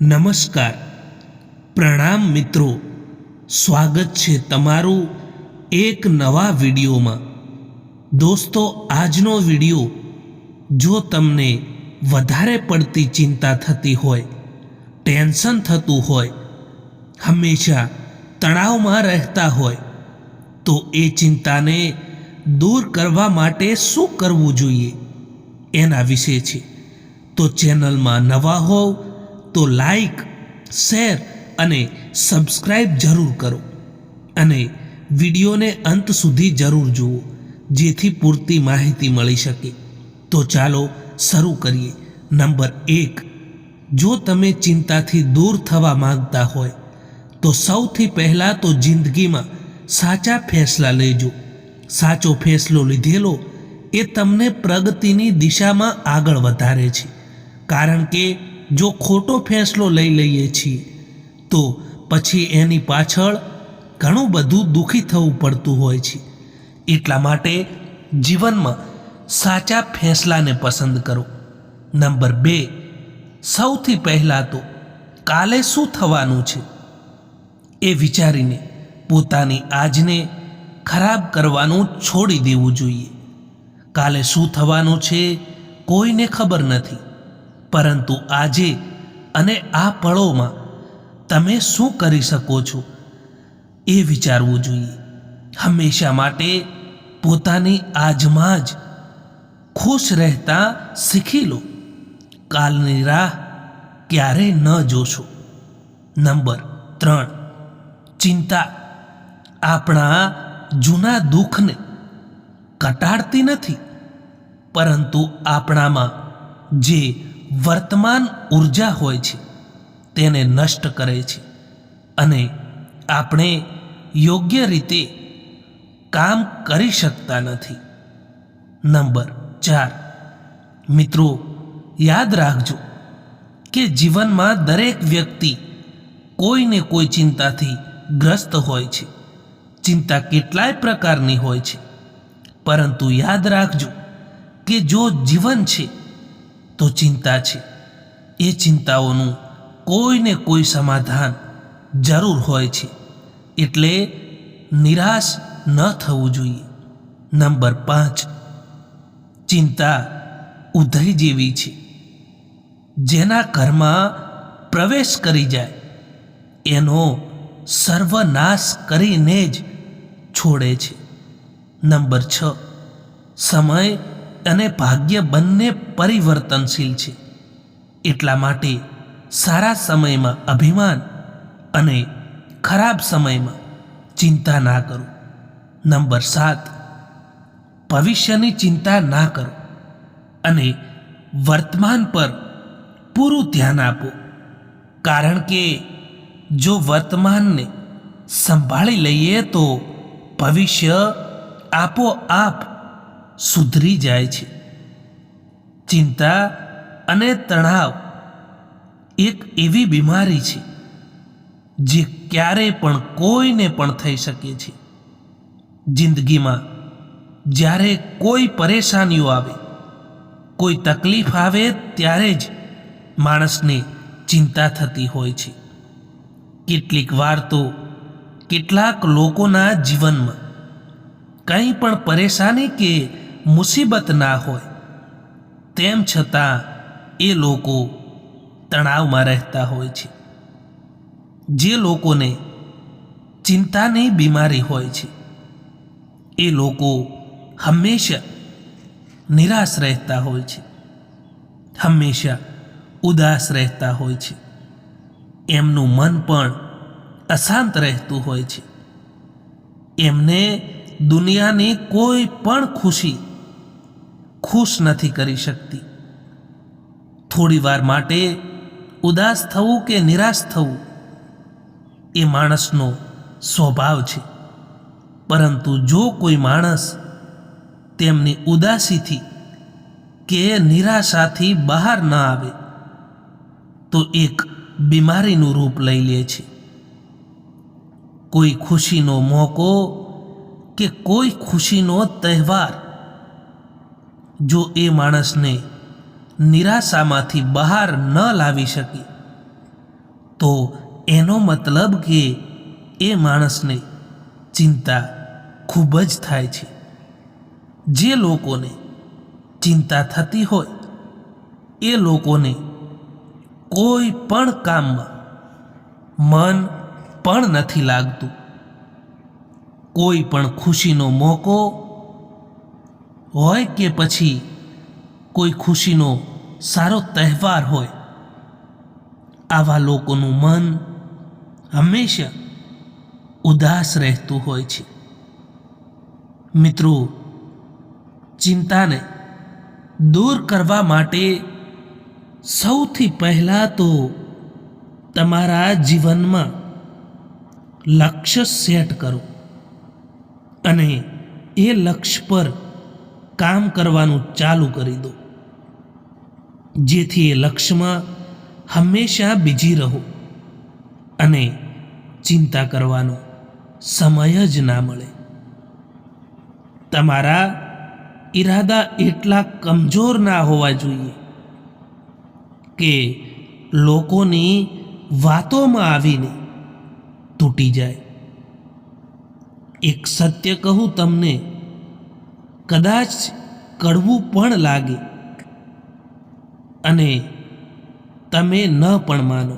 નમસ્કાર, પ્રણામ મિત્રો. સ્વાગત છે તમારું એક નવા વિડીયોમાં. દોસ્તો, આજનો વિડીયો જો તમને વધારે પડતી ચિંતા થતી હોય, ટેન્શન થતું હોય, હંમેશા તણાવમાં રહેતા હોય, તો એ ચિંતાને દૂર કરવા માટે શું કરવું જોઈએ એના વિશે છે. તો ચેનલમાં નવા હોવ તો લાઈક, શેર અને સબસ્ક્રાઈબ જરૂર કરો અને વિડીયોને અંત સુધી જરૂર જુઓ, જેથી પૂરતી માહિતી મળી શકે. તો ચાલો શરૂ કરીએ. નંબર 1, જો તમે ચિંતાથી દૂર થવા માંગતા હોય તો સૌથી પહેલાં તો જિંદગીમાં સાચા ફેંસલા લેજો. સાચો ફેંસલો લીધેલો એ તમને પ્રગતિની દિશામાં આગળ વધારે છે. કારણ કે જો ખોટો ફેંસલો લઈ લઈએ છીએ તો પછી એની પાછળ ઘણું બધું દુઃખી થવું પડતું હોય છે. એટલા માટે જીવનમાં સાચા ફેંસલાને પસંદ કરો. નંબર 2, સૌથી પહેલાં તો કાલે શું થવાનું છે એ વિચારીને પોતાની આજને ખરાબ કરવાનું છોડી દેવું જોઈએ. કાલે શું થવાનું છે કોઈને ખબર નથી, પરંતુ આજે અને આ પળોમાં તમે શું કરી શકો છો એ વિચારવું જોઈએ. હંમેશા માટે પોતાની આજમાં જ ખુશ રહેતા શીખી લો. કાલની રાહ ક્યારેય ન જોશો. નંબર 3, ચિંતા આપણા જૂના દુઃખને ઘટાડતી નથી, પરંતુ આપણામાં જે વર્તમાન ઉર્જા હોય છે તેને નષ્ટ કરે છે અને આપણે યોગ્ય રીતે કામ કરી શકતા નથી. નંબર 4, મિત્રો, યાદ રાખજો કે જીવનમાં દરેક વ્યક્તિ કોઈને કોઈ ચિંતાથી ગ્રસ્ત હોય છે. ચિંતા કેટલાય પ્રકારની હોય છે, પરંતુ યાદ રાખજો કે જો જીવન છે તો ચિંતા છે. એ ચિંતાઓનું કોઈને કોઈ સમાધાન જરૂર હોય છે, એટલે નિરાશ ન થવું જોઈએ. નંબર 5, ચિંતા ઉધઈ જેવી છે. જેના ઘરમાં પ્રવેશ કરી જાય એનો સર્વનાશ કરીને જ છોડે છે. નંબર 6, સમય અને ભાગ્ય બંને પરિવર્તનશીલ છે. એટલા માટે સારા સમયમાં અભિમાન અને ખરાબ સમયમાં ચિંતા ના કરો. નંબર 7, ભવિષ્યની ચિંતા ના કરો અને વર્તમાન પર પૂરું ધ્યાન આપો. કારણ કે જો વર્તમાનને સંભાળી લઈએ તો ભવિષ્ય આપોઆપ સુધરી જાય છે. ચિંતા અને તણાવ એક એવી બીમારી છે જે ક્યારેય પણ કોઈને પણ થઈ શકે છે. જિંદગીમાં જ્યારે કોઈ પરેશાનીઓ આવે, કોઈ તકલીફ આવે, ત્યારે જ માણસને ચિંતા થતી હોય છે. કેટલીક વાર તો કેટલાક લોકોના જીવનમાં કંઈ પણ પરેશાની કે મુસીબત ના હોય, તેમ છતાં એ લોકો તણાવમાં રહેતા હોય છે. જે લોકોને ચિંતાની બીમારી હોય છે એ લોકો હંમેશા નિરાશ રહેતા હોય છે, હંમેશા ઉદાસ રહેતા હોય છે. એમનું મન પણ અશાંત રહેતું હોય છે. એમને દુનિયાની કોઈ પણ ખુશી ખુશ નથી કરી શકતી. થોડી વાર માટે ઉદાસ થવું કે નિરાશ થવું એ માણસનો સ્વભાવ છે, પરંતુ જો કોઈ માણસ તેમની ઉદાસીથી કે નિરાશાથી બહાર ન આવે તો એક બીમારીનું રૂપ લઈ લે છે. કોઈ ખુશીનો મોકો કે કોઈ ખુશીનો તહેવાર જો એ માણસને નિરાશામાંથી બહાર ન લાવી શકે તો એનો મતલબ કે એ માણસને ચિંતા ખૂબ જ થાય છે. જે લોકોને ચિંતા થતી હોય એ લોકોને કોઈ પણ કામમાં મન પણ નથી લાગતું. કોઈ પણ ખુશીનો મોકો હોય કે પછી કોઈ ખુશીનો સારો તહેવાર હોય, આવા લોકોનું મન હંમેશા ઉદાસ રહેતું હોય છે. મિત્રો, ચિંતાને દૂર કરવા માટે સૌથી પહેલાં તો તમારા જીવનમાં લક્ષ્ય સેટ કરો અને એ લક્ષ્ય પર કામ કરવાનું ચાલુ કરી દો, જેથી એ લક્ષ્યમાં હંમેશા બીજી રહો અને ચિંતા કરવાનો સમય જ ના મળે. તમારા ઈરાદા એટલા કમજોર ના હોવા જોઈએ કે લોકોની વાતોમાં આવીને તૂટી જાય. એક સત્ય કહું તમને, કદાચ કડવું પણ લાગે અને તમે ન પણ માનો.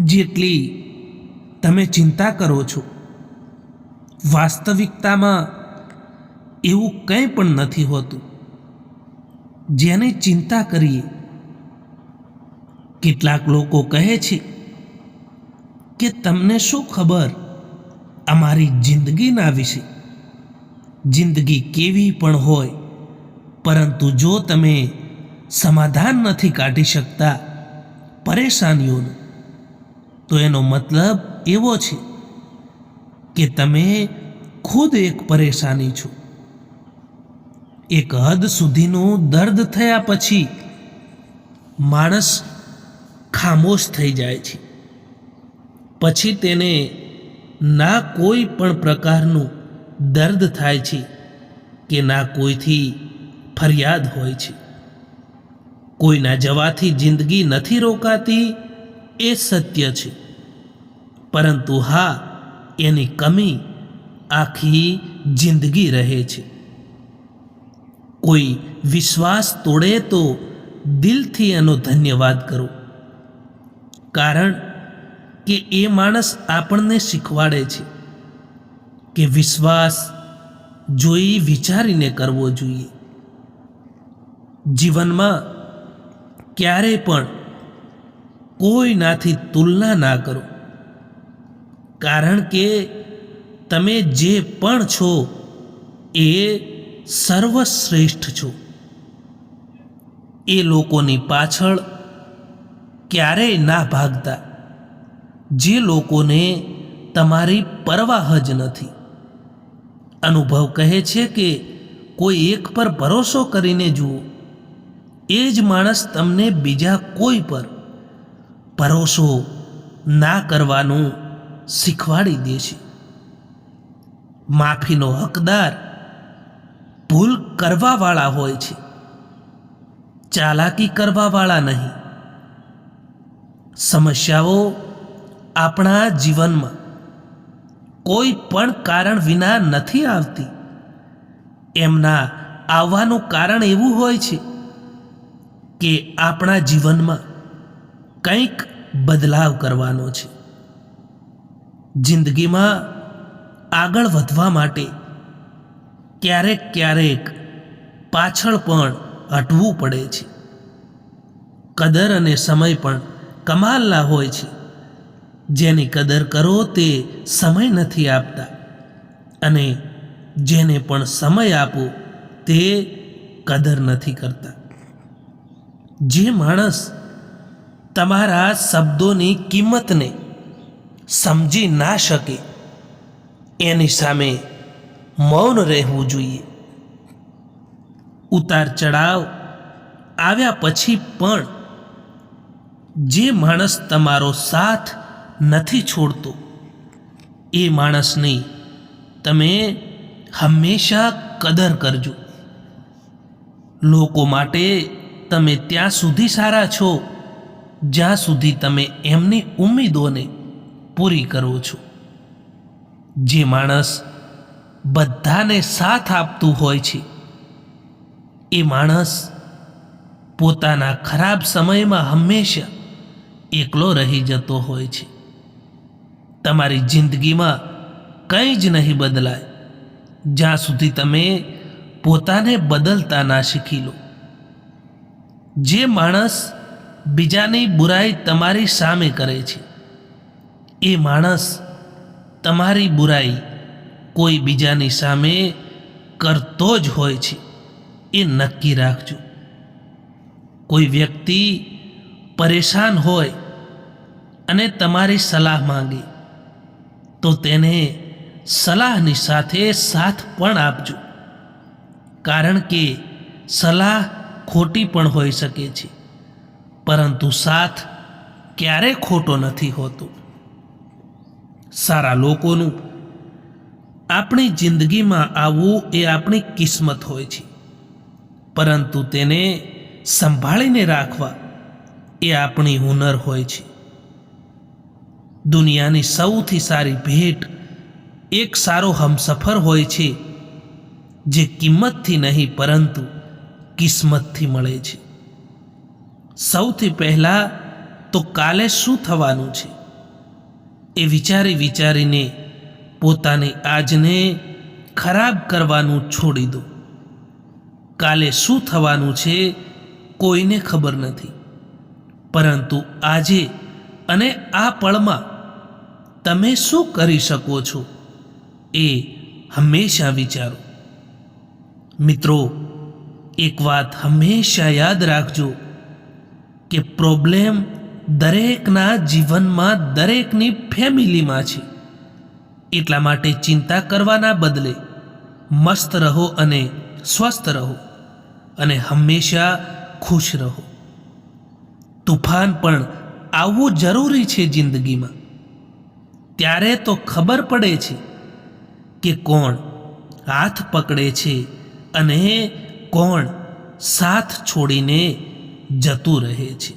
જેટલી તમે ચિંતા કરો છો, વાસ્તવિકતામાં એવું કંઈ પણ નથી હોતું. જેને ચિંતા કરીએ, કેટલાક લોકો કહે છે કે તમને શું ખબર અમારી જિંદગીના વિશે. જિંદગી કેવી પણ હોય, પરંતુ જો તમે સમાધાન નથી કાઢી શકતા પરેશાનીઓનું, તો એનો મતલબ એવો છે કે તમે ખુદ એક પરેશાની છો. એક હદ સુધીનું દર્દ થયા પછી માણસ ખામોશ થઈ જાય છે. પછી તેને ના કોઈ પણ પ્રકારનું દર્દ થાય છે કે ના કોઈથી ફરિયાદ હોય છે. કોઈના જવાથી જિંદગી નથી રોકાતી એ સત્ય છે, પરંતુ હા, એની કમી આખી જિંદગી રહે છે. કોઈ વિશ્વાસ તોડે તો દિલથી એનો ધન્યવાદ કરો, કારણ કે એ માણસ આપણને શીખવાડે છે કે વિશ્વાસ જોઈ વિચારીને કરવો જોઈએ. જીવનમાં ક્યારેય પણ કોઈનાથી તુલના ના કરો, કારણ કે તમે જે પણ છો એ સર્વશ્રેષ્ઠ છો. એ લોકોની પાછળ ક્યારેય ના ભાગતા જે લોકોને તમારી પરવાહ જ નથી. અનુભવ કહે છે કે કોઈ એક પર ભરોસો કરીને જુઓ, એ જ માણસ તમને બીજા કોઈ પર ભરોસો ના કરવાનું શીખવાડી દે છે. માફીનો હકદાર ભૂલ કરવાવાળા હોય છે, ચાલાકી કરવાવાળા નહીં. સમસ્યાઓ આપણા જીવનમાં કોઈ પણ કારણ વિના નથી આવતી. એમના આવવાનું કારણ એવું હોય છે કે આપણા જીવનમાં કંઈક બદલાવ કરવાનો છે. જિંદગીમાં આગળ વધવા માટે ક્યારેક પાછળ પણ હટવું પડે છે. કદર અને સમય પણ કમાલના હોય છે. જેની કદર કરો તે સમય નથી આપતા, અને જેને પણ સમય આપો તે કદર નથી કરતા. જે માણસ તમારા શબ્દોની કિંમતને સમજી ના શકે એની સામે મૌન રહેવું જોઈએ. ઉતાર ચઢાવ આવ્યા પછી પણ જે માણસ તમારો સાથ નથી છોડતો એ માણસની તમે હંમેશા કદર કરજો. લોકો માટે તમે ત્યાં સુધી સારા છો જ્યાં સુધી તમે એમની ઉમ્મીદોને પૂરી કરો છો. જે માણસ બધાને સાથ આપતું હોય છે એ માણસ પોતાના ખરાબ સમયમાં હંમેશા એકલો રહી જતો હોય છે. તમારી જિંદગીમાં કંઈ જ નહીં બદલાય જ્યાં સુધી તમે પોતાને બદલતા ના શીખી લો. જે માણસ બીજાની બુરાઈ તમારી સામે કરે છે એ માણસ તમારી બુરાઈ કોઈ બીજાની સામે કરતો જ હોય છે, એ નક્કી રાખજો. કોઈ વ્યક્તિ પરેશાન હોય અને તમારી સલાહ માંગે તો તેને સલાહની સાથે સાથ પણ આપજો, કારણ કે સલાહ ખોટી પણ હોઈ શકે છે, પરંતુ સાથ ક્યારેય ખોટો નથી હોતો. સારા લોકોનું આપણી જિંદગીમાં આવવું એ આપણી કિસ્મત હોય છે, પરંતુ તેને સંભાળીને રાખવા એ આપણી હુનર હોય છે. દુનિયાની સૌથી સારી ભેટ એક સારો હમસફર હોય છે, જે કિંમતથી નહીં પરંતુ કિસ્મતથી મળે છે. સૌથી પહેલાં તો કાલે શું થવાનું છે એ વિચારીને પોતાની આજને ખરાબ કરવાનું છોડી દો. કાલે શું થવાનું છે કોઈને ખબર નથી, પરંતુ આજે અને આ પળમાં તમે શું કરી શકો છો એ હંમેશા વિચારો. મિત્રો, એક વાત હંમેશા યાદ રાખજો કે પ્રોબ્લેમ દરેકના જીવનમાં, દરેકની ફેમિલીમાં છે. એટલા માટે ચિંતા કરવાના બદલે મસ્ત રહો અને સ્વસ્થ રહો અને હંમેશા ખુશ રહો. તુફાન પણ આવવું જરૂરી છે જિંદગીમાં. ત્યારે તો ખબર પડે છે કે કોણ હાથ પકડે છે અને કોણ સાથ છોડીને જતું રહે છે.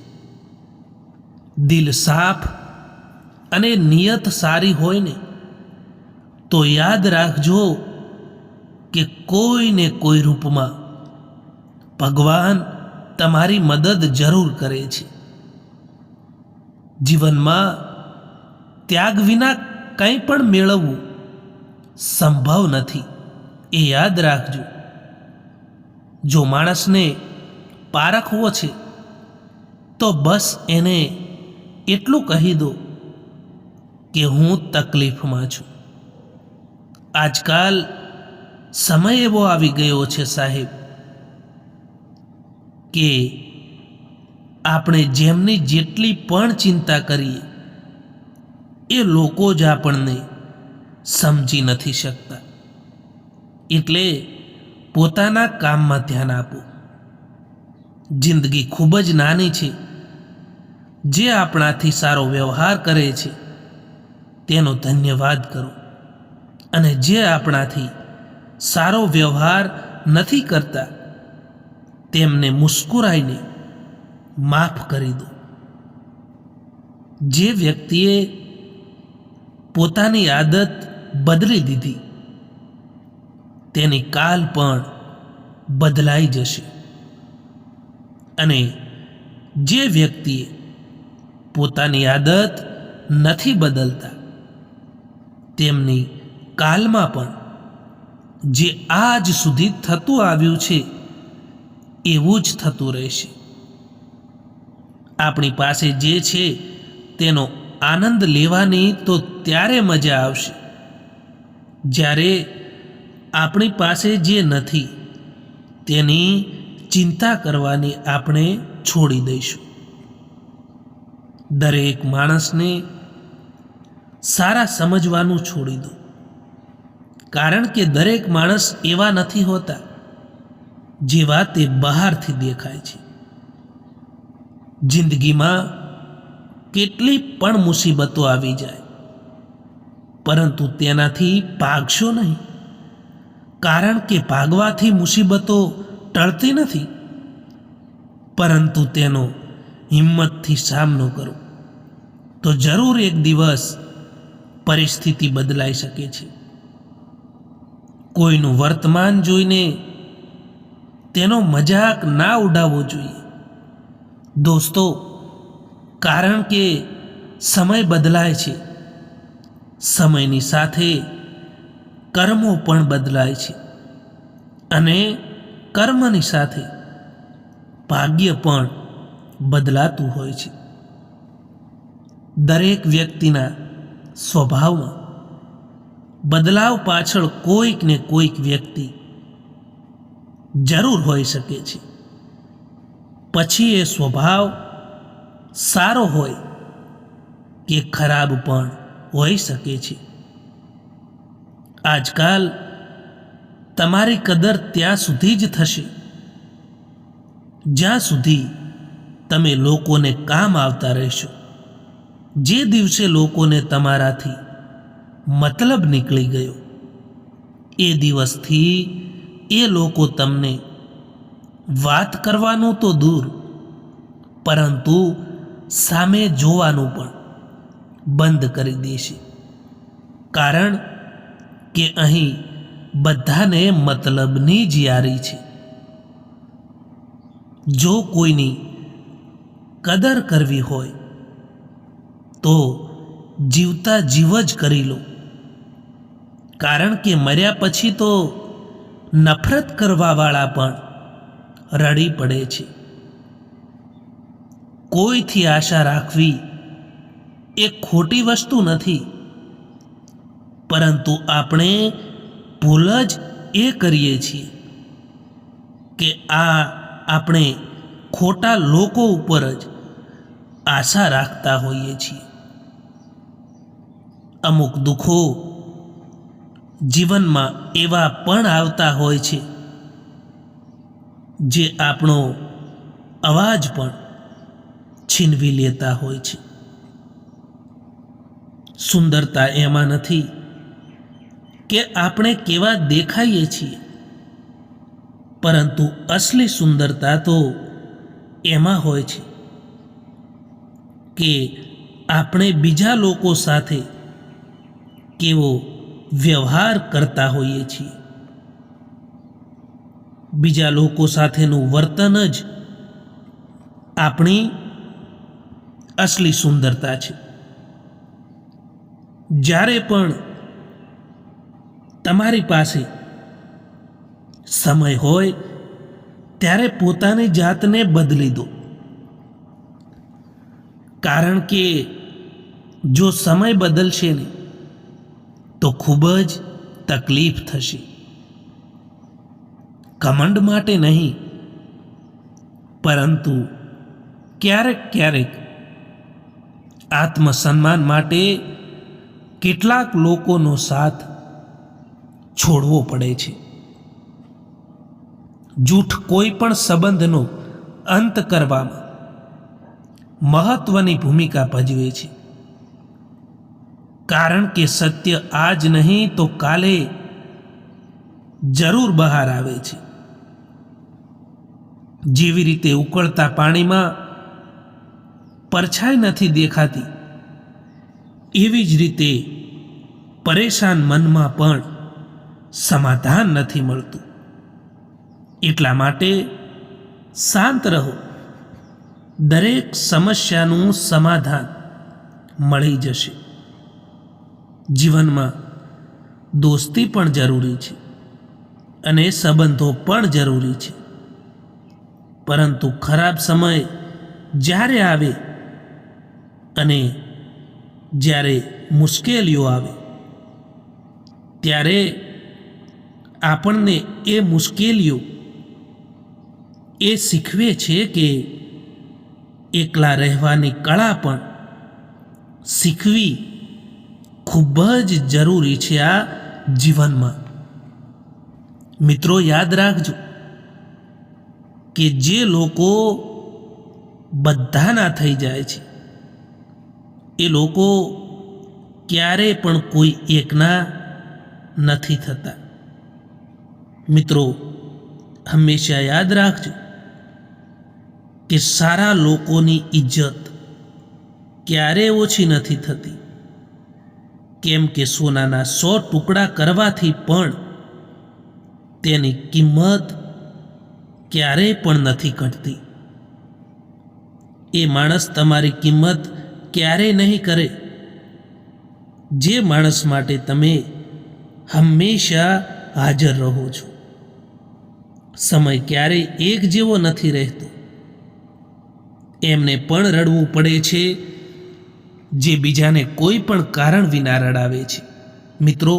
દિલ સાફ અને નિયત સારી હોય ને તો યાદ રાખજો કે કોઈને કોઈ રૂપમાં ભગવાન તમારી મદદ જરૂર કરે છે. જીવનમાં ત્યાગ વિના કંઈ પણ મેળવવું સંભવ નથી, એ યાદ રાખજો. જો માણસને પારખવો છે તો બસ એને એટલું કહી દો કે હું તકલીફમાં છું. આજકાલ સમય એવો આવી ગયો છે સાહેબ કે આપણે જેમની જેટલી પણ ચિંતા કરીએ એ લોકો જ આપણને સમજી નથી શકતા. એટલે પોતાના કામમાં ધ્યાન આપો. જિંદગી ખૂબ જ નાની છે. જે આપણાથી સારો વ્યવહાર કરે છે તેનો ધન્યવાદ કરો, અને જે આપણાથી સારો વ્યવહાર નથી કરતા તેમને મુસ્કુરાઈને માફ કરી દો. જે વ્યક્તિએ પોતાની આદત બદલી દીધી તેની કાલ પણ બદલાઈ જશે, અને જે વ્યક્તિએ પોતાની આદત નથી બદલતા તેમની કાલમાં પણ જે આજ સુધી થતું આવ્યું છે એવું જ થતું રહેશે. આપણી પાસે જે છે તેનો આનંદ લેવાની તો ત્યારે મજા આવશે જ્યારે આપણી પાસે જે નથી તેની ચિંતા કરવાની આપણે છોડી દઈશું. દરેક માણસને સારા સમજવાનું છોડી દો, કારણ કે દરેક માણસ એવા નથી હોતા જેવા તે બહારથી દેખાય છે. જિંદગીમાં કેટલી પણ મુસીબતો આવી જાય, પરંતુ તેનાથી ભાગશો નહીં, કારણ કે ભાગવાથી મુસીબતો ટળતી નથી, પરંતુ તેનો હિંમતથી સામનો કરો તો જરૂર એક દિવસ પરિસ્થિતિ બદલાઈ શકે છે. કોઈનું વર્તમાન જોઈને તેનો મજાક ના ઉડાવવો જોઈએ દોસ્તો, કારણ કે સમય બદલાય છે. સમયની સાથે કર્મો પણ બદલાય છે અને કર્મની સાથે ભાગ્ય પણ બદલાતું હોય છે. દરેક વ્યક્તિના સ્વભાવમાં બદલાવ પાછળ કોઈક ને કોઈક વ્યક્તિ જરૂર હોઈ શકે છે. પછી એ સ્વભાવ સારો હોય કે ખરાબ પણ હોઈ શકે છે. આજકાલ તમારી કદર ત્યાં સુધી જ થશે જ્યાં સુધી તમે લોકોને કામ આવતા રહેશો. જે દિવસે લોકોને તમારાથી મતલબ નીકળી ગયો એ દિવસથી એ લોકો તમને વાત કરવાનું તો દૂર, પરંતુ સામે જોવાનું પણ બંધ કરી દેશે. કારણ કે અહીં બધાને મતલબની જ યારી છે. જો કોઈની કદર કરવી હોય તો જીવતા જીવ જ કરી લો, કારણ કે મર્યા પછી તો નફરત કરવાવાળા પણ રડી પડે છે. કોઈથી આશા રાખવી એ ખોટી વસ્તુ નથી, પરંતુ આપણે ભૂલ જ એ કરીએ છીએ કે આપણે ખોટા લોકો ઉપર જ આશા રાખતા હોઈએ છીએ. અમુક દુઃખો જીવનમાં એવા પણ આવતા હોય છે જે આપણો અવાજ પણ છીનવી લેતા હોય છે. સુંદરતા એમાં નથી કે આપણે કેવા દેખાઈએ છીએ, પરંતુ અસલી સુંદરતા તો એમાં હોય છે કે આપણે બીજા લોકો સાથે કેવો વ્યવહાર કરતા હોઈએ છીએ. બીજા લોકો સાથેનું વર્તન જ આપણી અસલી સુંદરતા છે. જ્યારે પણ તમારી પાસે સમય હોય ત્યારે પોતાની જાતને બદલી દો, કારણ કે જો સમય બદલશે ને તો ખૂબ જ તકલીફ થશે. ઘમંડ માટે નહીં, પરંતુ ક્યારેક ક્યારેક આત્મસન્માન માટે કેટલાક લોકોનો સાથ છોડવો પડે છે. જૂઠ કોઈ પણ સંબંધનો અંત કરવામાં મહત્વની ભૂમિકા ભજવે છે, કારણ કે સત્ય આજ નહીં તો કાલે જરૂર બહાર આવે છે. જેવી રીતે ઉકળતા પાણીમાં પરછાઈ નથી દેખાતી, એવી જ રીતે પરેશાન મનમાં પણ સમાધાન નથી મળતું. એટલા માટે શાંત રહો. દરેક સમસ્યાનું સમાધાન મળી જશે. જીવનમાં દોસ્તી પણ જરૂરી છે અને સંબંધો પણ જરૂરી છે, પરંતુ ખરાબ સમય જ્યારે આવે અને જ્યારે મુશ્કેલીઓ આવે ત્યારે આપણને એ મુશ્કેલીઓ એ શીખવે છે કે એકલા રહેવાની કળા પણ શીખવી ખૂબ જ જરૂરી છે આ જીવનમાં. મિત્રો, યાદ રાખજો કે જે લોકો બધાના થઈ જાય છે એ લોકો ક્યારે પણ કોઈ એકના નથી થતા. મિત્રો, હંમેશા યાદ રાખજો કે સારા લોકોની ઇજ્જત ક્યારેય ઓછી નથી થતી, કેમ કે સોનાના 100 ટુકડા કરવાથી પણ તેની કિંમત ક્યારેય પણ નથી ઘટતી. એ માણસ તમારી કિંમત ક્યારેય નહીં કરે જે માણસ માટે તમે હંમેશા હાજર રહો છો. સમય ક્યારેય એક જેવો નથી રહેતો. એમને પણ રડવું પડે છે જે બીજાને કોઈ પણ કારણ વિના રડાવે છે. મિત્રો,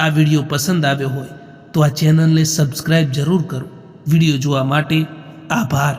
આ વિડીયો પસંદ આવ્યો હોય તો આ ચેનલને સબસ્ક્રાઈબ જરૂર કરો. વિડીયો જોવા માટે આભાર.